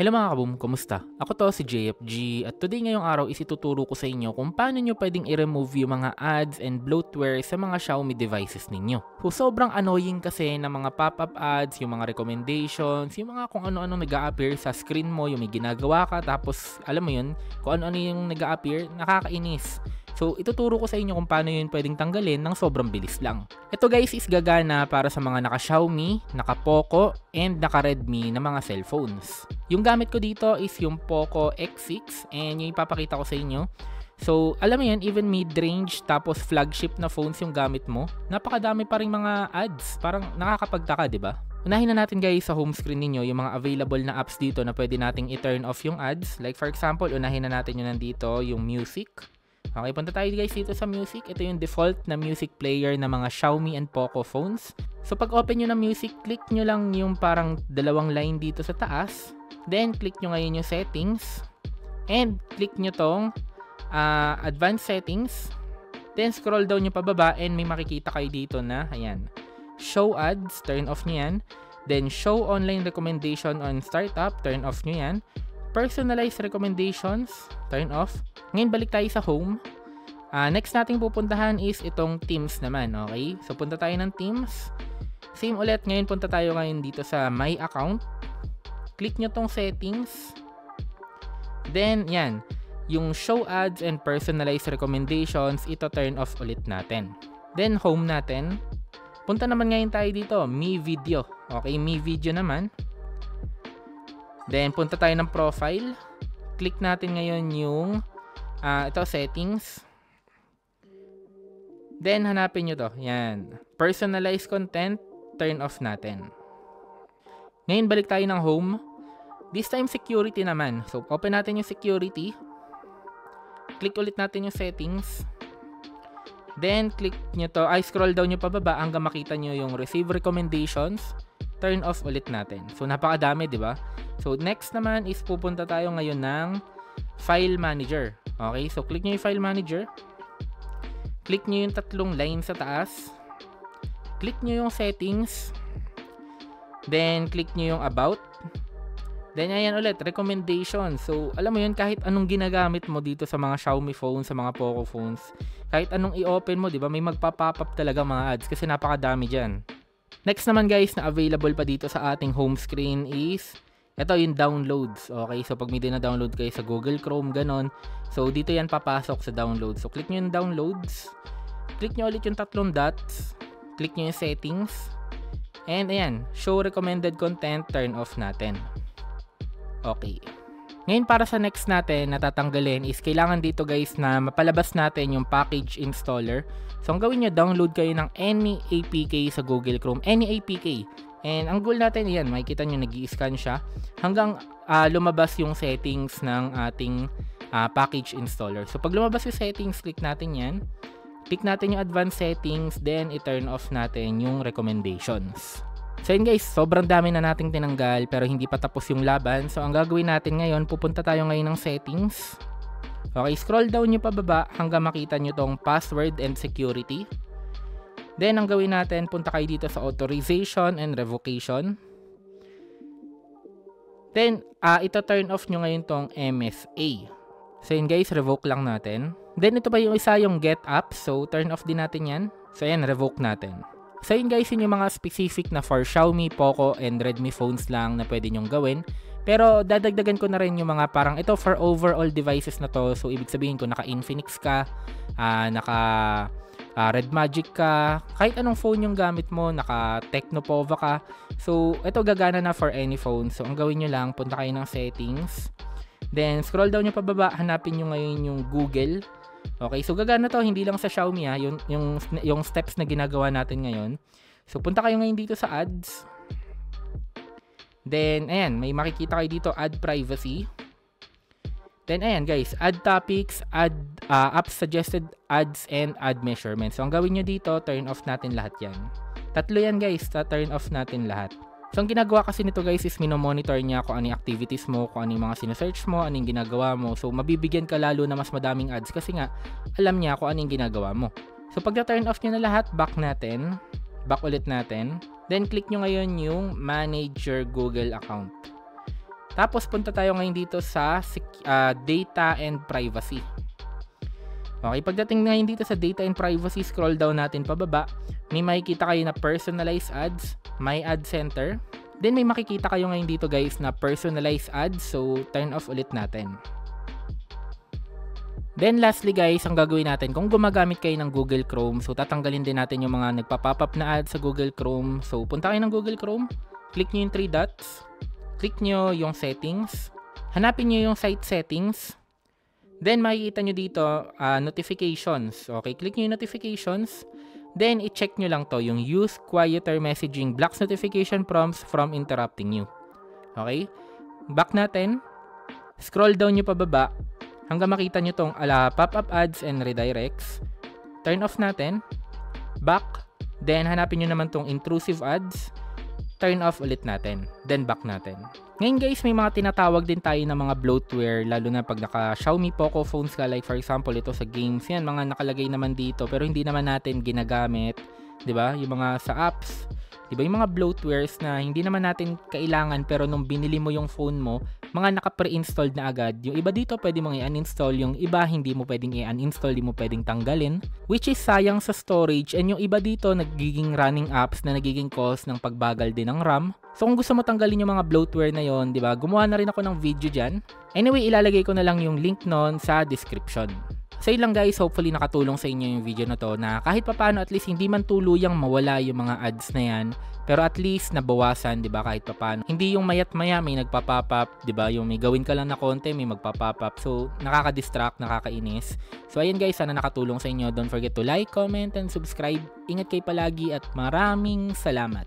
Hello mga kaboom, kumusta? Ako to si JFG at today ngayong araw is ituturo ko sa inyo kung paano nyo pwedeng i-remove yung mga ads and bloatware sa mga Xiaomi devices ninyo. So sobrang annoying kasi ng mga pop-up ads, yung mga recommendations, yung mga kung ano-ano nag-a-appear sa screen mo, yung may ginagawa ka tapos alam mo yun, kung ano-ano yung nag-a-appear, nakakainis. So, ituturo ko sa inyo kung paano yun pwedeng tanggalin ng sobrang bilis lang. Ito guys is gagana para sa mga naka-Xiaomi, naka-Poco, and naka-Redmi na mga cellphones. Yung gamit ko dito is yung Poco X6 and yung ipapakita ko sa inyo. So, alam mo yan, even mid-range tapos flagship na phones yung gamit mo, napakadami pa rin mga ads. Parang nakakapagtaka, di ba? Unahin na natin guys sa home screen ninyo yung mga available na apps dito na pwede nating i-turn off yung ads. Like for example, unahin na natin yung nandito, yung music. Okay, punta tayo guys dito sa music. Ito yung default na music player ng mga Xiaomi and Poco phones. So pag open nyo ng music, click nyo lang yung parang dalawang line dito sa taas. Then click nyo ngayon yung settings. And click nyo tong advanced settings. Then scroll down nyo pababa and may makikita kayo dito na, ayan, show ads, turn off nyo yan. Then show online recommendation on startup, turn off nyo yan. Personalized recommendations, turn off. Ngayon balik tayo sa home. Next nating pupuntahan is itong Teams naman, okay? So punta tayo ng Teams. Same ulit, ngayon punta tayo ngayon dito sa My Account. Click nyo tong settings. Then, yan. Yung show ads and personalized recommendations, ito turn off ulit natin. Then, home natin. Punta naman ngayon tayo dito, Mi Video. Okay, Mi Video naman. Then, punta tayo ng profile. Click natin ngayon yung ito, settings. Then, hanapin nyo to. Yan. Personalized content, turn off natin. Ngayon, balik tayo ng home. This time, security naman. So, open natin yung security. Click ulit natin yung settings. Then, click nyo to. Scroll down nyo pababa hanggang makita nyo yung receive recommendations. Turn off ulit natin. So, napakadami, di ba? So, next naman is pupunta tayo ngayon ng File Manager. Okay? So, click nyo yung File Manager. Click nyo yung tatlong line sa taas. Click nyo yung Settings. Then, click nyo yung About. Then, ayan ulit, Recommendations. So, alam mo yun, kahit anong ginagamit mo dito sa mga Xiaomi phones, sa mga Poco phones, kahit anong i-open mo, di ba, may magpa-pop up talaga mga ads kasi napakadami dyan. Next naman guys na available pa dito sa ating home screen is ito yung downloads. Okay, so pag may na-download kayo sa Google Chrome, ganon. So dito yan papasok sa downloads. So click nyo yung downloads. Click nyo ulit yung tatlong dots. Click nyo yung settings. And ayan, show recommended content, turn off natin. Okay. Ngayon para sa next natin na tatanggalin is kailangan dito guys na mapalabas natin yung package installer. So ang gawin nyo, download kayo ng any APK sa Google Chrome. Any APK. And ang goal natin, yan, makikita nyo nag-i-scan siya hanggang lumabas yung settings ng ating package installer. So pag lumabas yung settings, click natin yan. Click natin yung advanced settings, then i-turn off natin yung recommendations. So yun guys, sobrang dami na nating tinanggal pero hindi pa tapos yung laban. So ang gagawin natin ngayon, pupunta tayo ngayon ng settings. Okay, scroll down nyo pababa hanggang makita nyo tong password and security. Then, ang gawin natin, punta kayo dito sa authorization and revocation. Then, ito turn off nyo ngayon tong MFA. So, yun guys, revoke lang natin. Then, ito pa yung isa yung get apps. So, turn off din natin yan. So, yan, revoke natin. So, yun guys, yun yung mga specific na for Xiaomi, Poco, and Redmi phones lang na pwede nyong gawin. Pero, dadagdagan ko na rin yung mga parang ito for overall devices na to. So, ibig sabihin ko, naka-Infinix ka, Red Magic ka, kahit anong phone yung gamit mo, naka Tecnopova ka. So, ito gagana na for any phone. So, ang gawin nyo lang, punta kayo ng settings. Then, scroll down nyo pababa, hanapin nyo ngayon yung Google. Okay, so gagana to, hindi lang sa Xiaomi yung steps na ginagawa natin ngayon. So, punta kayo ngayon dito sa ads. Then, ayan, may makikita kayo dito, add privacy. Then, ayan guys, add topics, add app suggested ads, and add measurements. So, ang gawin nyo dito, turn off natin lahat yan. Tatlo yan guys, turn off natin lahat. So, ang ginagawa kasi nito guys is minomonitor niya kung ano yung activities mo, kung ano yung mga sinesearch mo, ano yung ginagawa mo. So, mabibigyan ka lalo na mas madaming ads kasi nga, alam niya kung ano yung ginagawa mo. So, pag na-turn off nyo na lahat, back ulit natin. Then, click nyo ngayon yung Manage Your Google Account. Tapos punta tayo ngayon dito sa data and privacy. Okay, pagdating ngayon dito sa data and privacy, scroll down natin pababa. May makikita kayo na personalized ads, my ad center. Then may makikita kayo ngayon dito guys na personalized ads, so turn off ulit natin. Then lastly guys, ang gagawin natin, kung gumagamit kayo ng Google Chrome, so tatanggalin din natin yung mga nagpa-pop up na ads sa Google Chrome. So punta kayo ng Google Chrome, click nyo yung 3 dots, click nyo yung settings, hanapin nyo yung site settings. Then makikita nyo dito notifications. Okay, click nyo yung notifications. Then i-check nyo lang to, yung use quieter messaging blocks notification prompts from interrupting you. Okay, back natin. Scroll down nyo pababa hanggang makita nyo tong pop-up ads and redirects. Turn off natin. Back. Then hanapin nyo naman tong intrusive ads. Turn off ulit natin. Then back natin. Ngayon guys, may mga tinatawag din tayo ng mga bloatware, lalo na pag naka Xiaomi Poco phones ka, like for example ito sa games, yan mga nakalagay naman dito pero hindi naman natin ginagamit, 'di ba? Yung mga sa apps, 'di ba? Yung mga bloatwares na hindi naman natin kailangan pero nung binili mo yung phone mo, mga naka-pre-installed na agad. Yung iba dito pwede mong i-uninstall, yung iba hindi mo pwedeng i-uninstall, hindi mo pwedeng tanggalin, which is sayang sa storage. And yung iba dito nagiging running apps na nagiging cause ng pagbagal din ng RAM. So kung gusto mo tanggalin yung mga bloatware na yon, 'di ba? Gumawa na rin ako ng video diyan. Anyway, ilalagay ko na lang yung link noon sa description. So yun lang guys, hopefully nakatulong sa inyo yung video na to, na kahit papaano at least hindi man tuluyang mawala yung mga ads na yan, pero at least nabawasan, 'di ba, kahit papaano. Hindi yung mayat maya may nagpa-pop up, 'di ba? Yung may gawin ka lang na konti, may magpa-pop up. So nakaka-distract, nakakainis. So ayun guys, sana nakatulong sa inyo. Don't forget to like, comment and subscribe. Ingat kayo palagi at maraming salamat.